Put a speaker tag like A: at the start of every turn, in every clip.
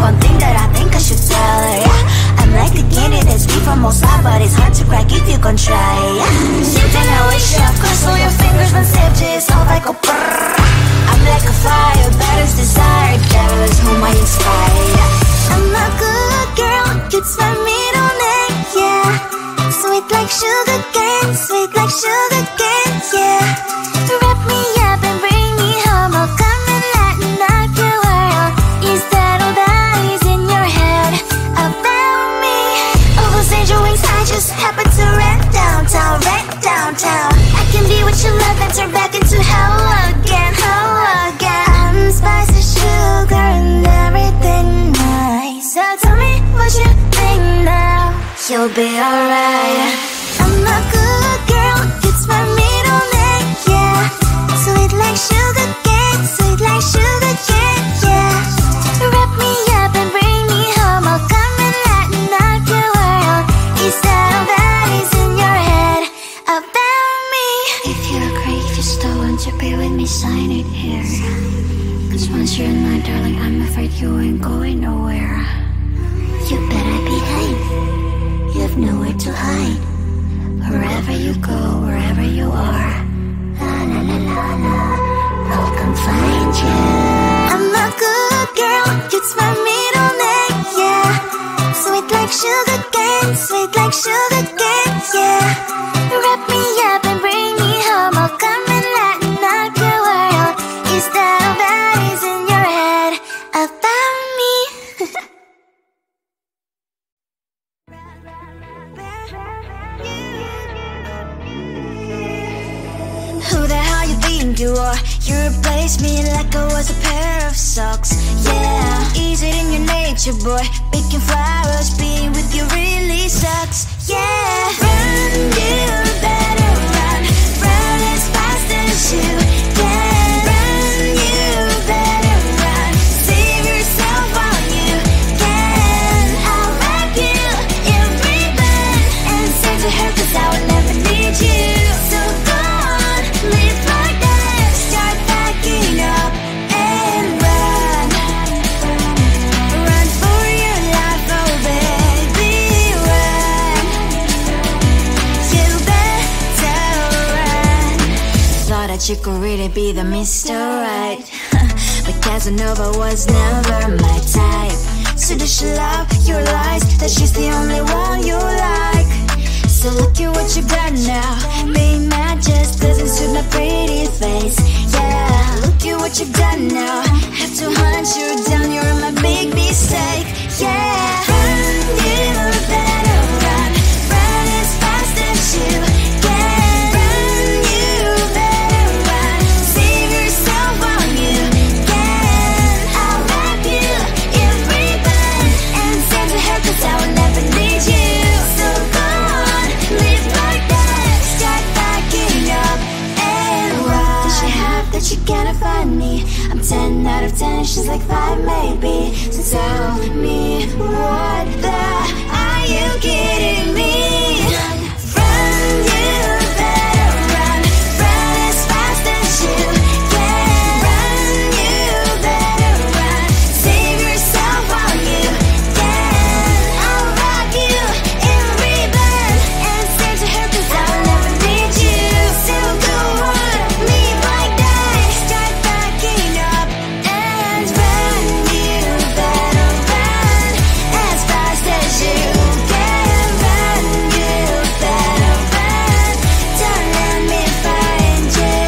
A: one thing that I think I should tell her, yeah. I'm like a candy that's deep from outside, but it's hard to crack if you can try, yeah. Something I wish I'd cross all your fingers when saved is all like a brrrr. I'm like a fire, that is desire, devil is whom I inspire, yeah. I'm a good girl, it's my middle name, yeah. Sweet like sugar cane, sweet like sugar cane, yeah. Wrap me up and bring me home, I'll come and lighten up your world. Is that all that is in your head about me? All those angel wings I just happen to rent downtown, I can be what you love and turn back into hell again, I'm spicy sugar and everything nice. So tell me what you think now, you'll be alright. I'm a good girl, it's my middle name, yeah. Sweet like sugar cane, sweet like sugar cane, yeah. Wrap me up and bring me home, I'll come and lighten up your world. Is that all that is in your head about me? If you're a creep, you still want to be with me, sign it here. Cause once you're in my darling, I'm afraid you ain't going nowhere. You better behave, you have nowhere to hide. Wherever you go, wherever you are, la la la la la, I'll come find you. I'm a good girl, it's my middle name, yeah. Sweet like sugar cane, sweet like sugar cane, yeah. Wrap me up and bring me home, I'll come and lighten up your world. Is that all that is in your head about me? Who the hell you think you are? You replaced me like I was a pair of socks, yeah. Is it in your nature, boy? Picking flowers, being with you really sucks, yeah. Run, you better run, run as fast as you can. Run, you better run, save yourself while you can. I'll wrap you in ribbon and send to her, cause I will never need you. So go on, live like that, start backing up and run. Run for your life, oh baby, run. You better run. Thought that you could really be the Mr. Right, but Casanova was never my type. So does she love your lies, that she's the only one you like? So look at what you got now, being mad just doesn't suit my pretty face, yeah. Look at what you've done now, have to hunt you down, you're my big mistake, yeah. Run, you better run, run as fast as you can. Run, you better run, save yourself while you can. I'll wrap you in ribbon and send to her, cause I will never need you. So go on, live like that, start backing up and run. Does she have that you cannot find me? I'm 10 out of 10, she's like 5 maybe. So tell me, what the are you kidding me? Run, you better run, run as fast as you can. Run, you better run, save yourself while you can. I'll wrap you in ribbon and send to her, cause I will never need you. So go on, live like that, start backing up and run. You better run as fast as you can. Run, you better run, don't let me find you.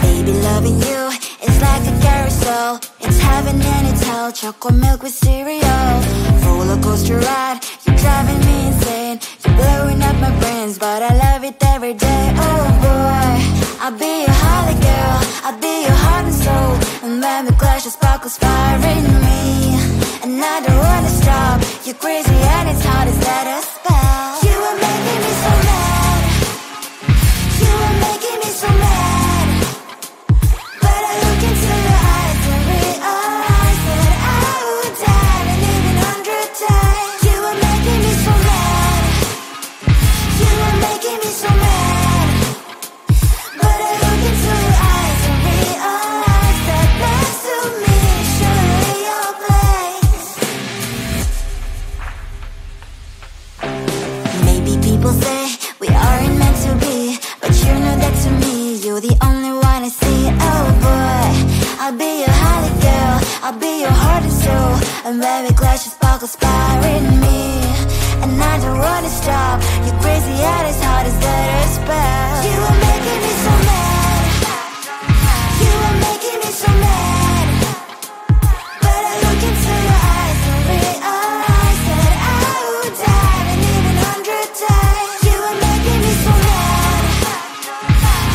A: Baby, loving you is like a carousel. It's heaven and it's hell, chocolate milk with cereal. Roller coaster ride, you're driving me insane. You're blowing up my brains, but I love it every day. Oh boy, I'll be your holly girl, I'll be your heart and soul. And when we clash, the sparkles fire in me. And I don't wanna stop, you're crazy and it's hard to set a spell. You are making me so mad, you are making me so mad. But I look into your eyes and realize that I would die and even 100 times. You are making me so mad, you are making me so mad. conspiring me, and I don't wanna stop. You're crazy and as hard as that a spell. You are making me so mad. You are making me so mad. But I look into your eyes and realize that I would die and even 100 times. You are making me so mad.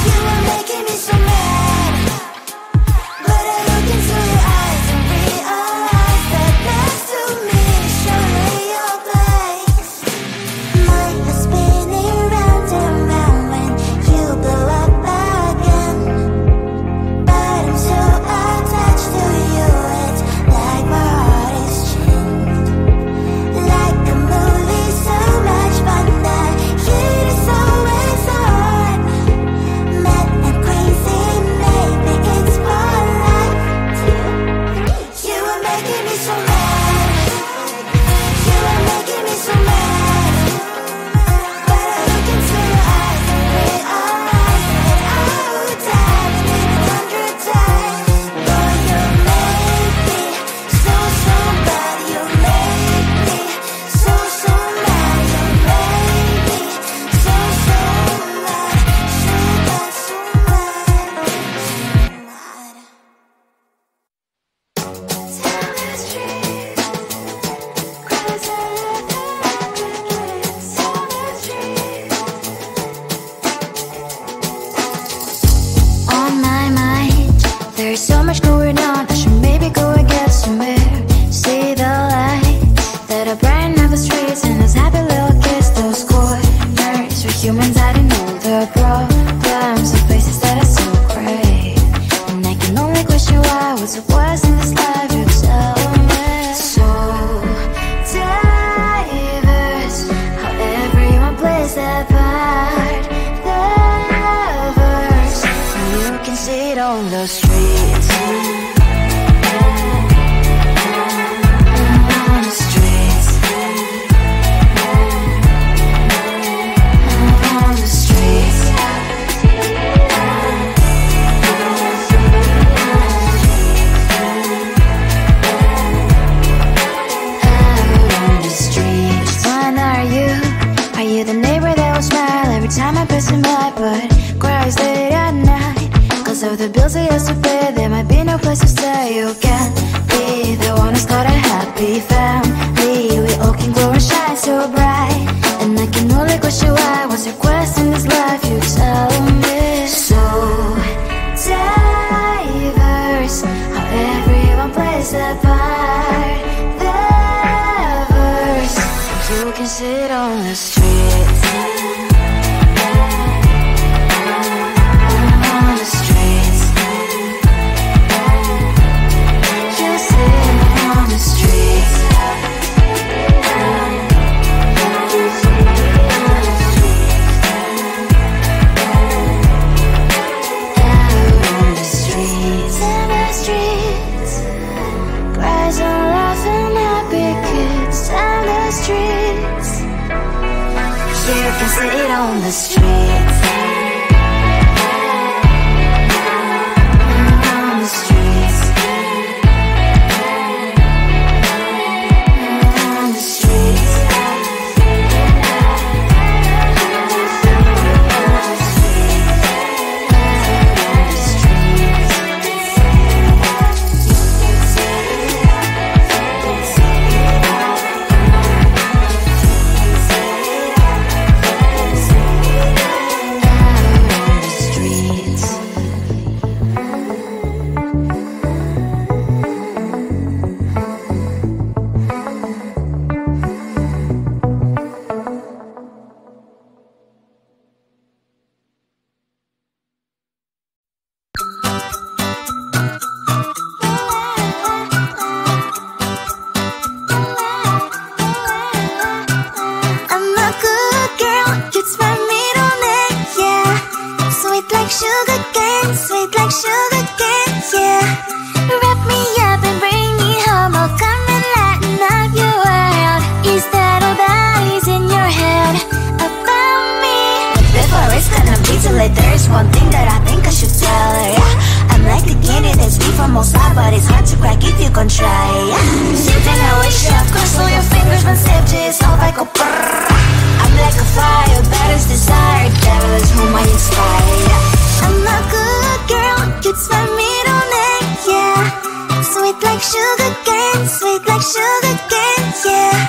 A: You are making me so mad. But I look into your eyes and realize that next to me is surely your place. My head's spinning round and round when you blow up again. But I'm so attached to you, it's like my heart is chained. Like a movie, so much fun that heat is always on. Mad and crazy, maybe it's for life. You are making me so mad. You are making me so mad. But I look into your eyes and realize that I would die and even 100 times. Boy, you make me so, so bad. You make me so, so mad. You make me so, so mad. So bad, so mad, so mad. Tell the street, cries I love replicants. Tell the street. On my mind, there's so much going on. I should maybe go and get somewhere. See the lights that are bright up the streets, and those happy little kids, those corners for humans. I don't know the problems of places that are so great, and I can only question why. What's the worst in this life? You tell me. So diverse, how everyone plays their part. Lovers, you can see it on the streets. On the streets. On the streets. Out on the streets. When are you? Are you the neighbor that will smile every time I pass him by, but cries late at night? Cause of the bills he has to pay, there might be no place to stay. You can't be the one who's got a happy family. We all can glow and shine so bright, and I can only question why. What's your quest in this life? You tell me. So diverse, how everyone plays their part. Lovers, you can sit on the streets. On the streets. You sit on the streets. Out on the streets. In the streets. Cries and laughing happy kids. Down the streets. You can sit on the streets. On the streets. On the streets. I'm a good girl, it's my middle name, yeah. Sweet like sugar cane, sweet like sugar cane, yeah. Wrap me up and bring me home, I'll come and lighten up your world. Is that all that is in your head about me? Before it's gonna be too late, there's one thing that I think I should tell her, yeah. I'm like the candy that it's me from all sides, but it's hard to crack if you can try. Sitting I wish you cross all your fingers when safety is all like a brrr. I'm like a fire, bad as desire, devil is whom I inspire. I'm a good girl, it's my middle name, yeah. Sweet like sugar cane, sweet like sugar cane, yeah.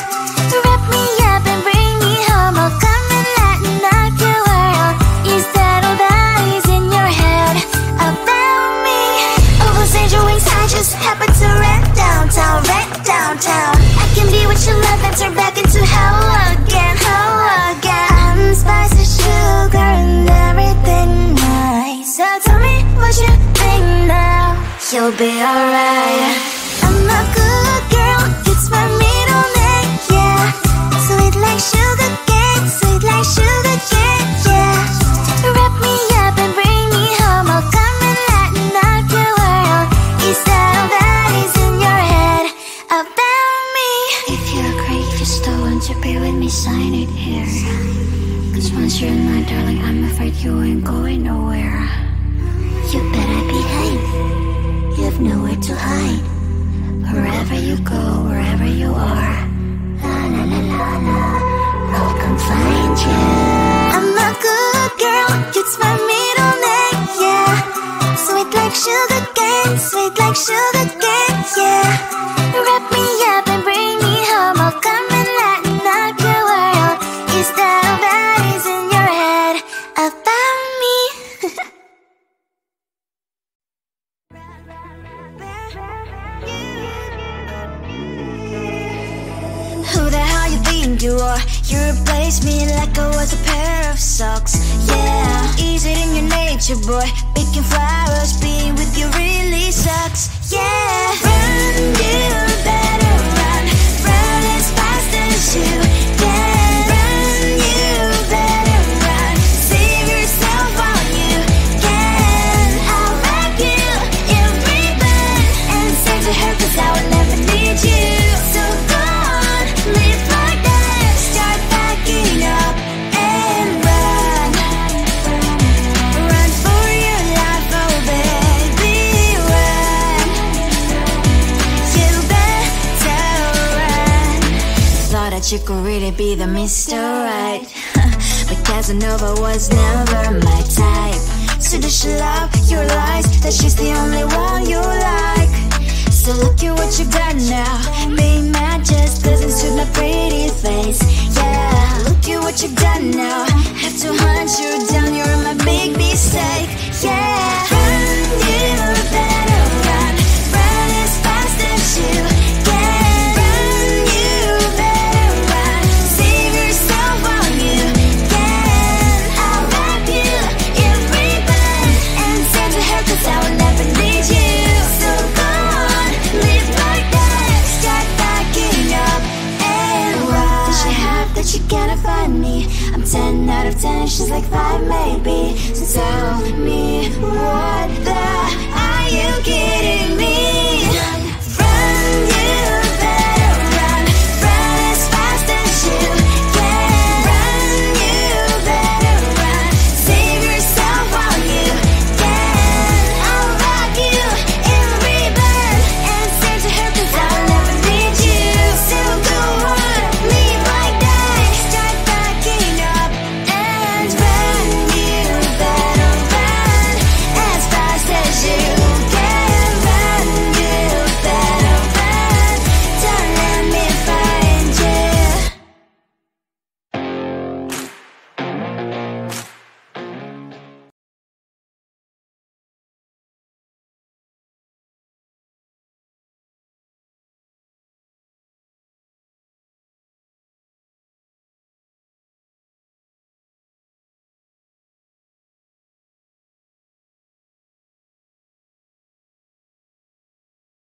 A: Wrap me up and bring me home, I'll come and lighten up your world. Is that all that is in your head about me? Oh, those angel wings I just happen to rent downtown, I can be what you love and turn back into hell again, I'm spice and sugar and everything nice. So tell me what you think now, you'll be alright. I'm a good girl, it's my middle name, yeah. Sweet like sugar cane, sweet like sugar cane, yeah. Wrap me up and bring me home, I'll come and lighten up your world. Is that all that is in your head about me? If you agree, if you still want to be with me, sign it here. Cause once you're in my darling, I'm afraid you ain't going nowhere. You better behave, you have nowhere to hide. Wherever you go, wherever you are, la la la la la, I'll come find you. I'm a good girl, it's my middle name, yeah. Sweet like sugar cane, sweet like sugar cane, yeah. Wrap me up and bring me home, I'll come and lighten up your world. Is that all that is in your head about me? Who the hell you think you are? You replaced me like I was a pair of socks. Yeah, is it in your nature, boy? Picking flowers, being with you really sucks. Yeah, run, you better run. Run as fast as you can. Run, you better run. Save yourself while you can. I'll wrap you in ribbon and send to her, cause I will never need you. So go on, live like that. Start backing up and run. Run for your life, oh baby, run. You better run. Thought that you could really be the Mr. Right, but Casanova was never my type. So does she love your lies, that she's the only one you like? So look at what you got now. Being mad just doesn't suit my pretty face. Yeah, look at what you got now. Have to hunt you down, you're my big mistake. Yeah, run, you better run. Run as fast as you can. Run, you better run. Save yourself while you can. I'll wrap you in ribbon and send to her, cause I will never need you. So go on, live like that. Start backing up and run. Does she have that she cannot find me? I'm 10 out of 10, she's like 5 maybe. So tell me, what the are you kidding me?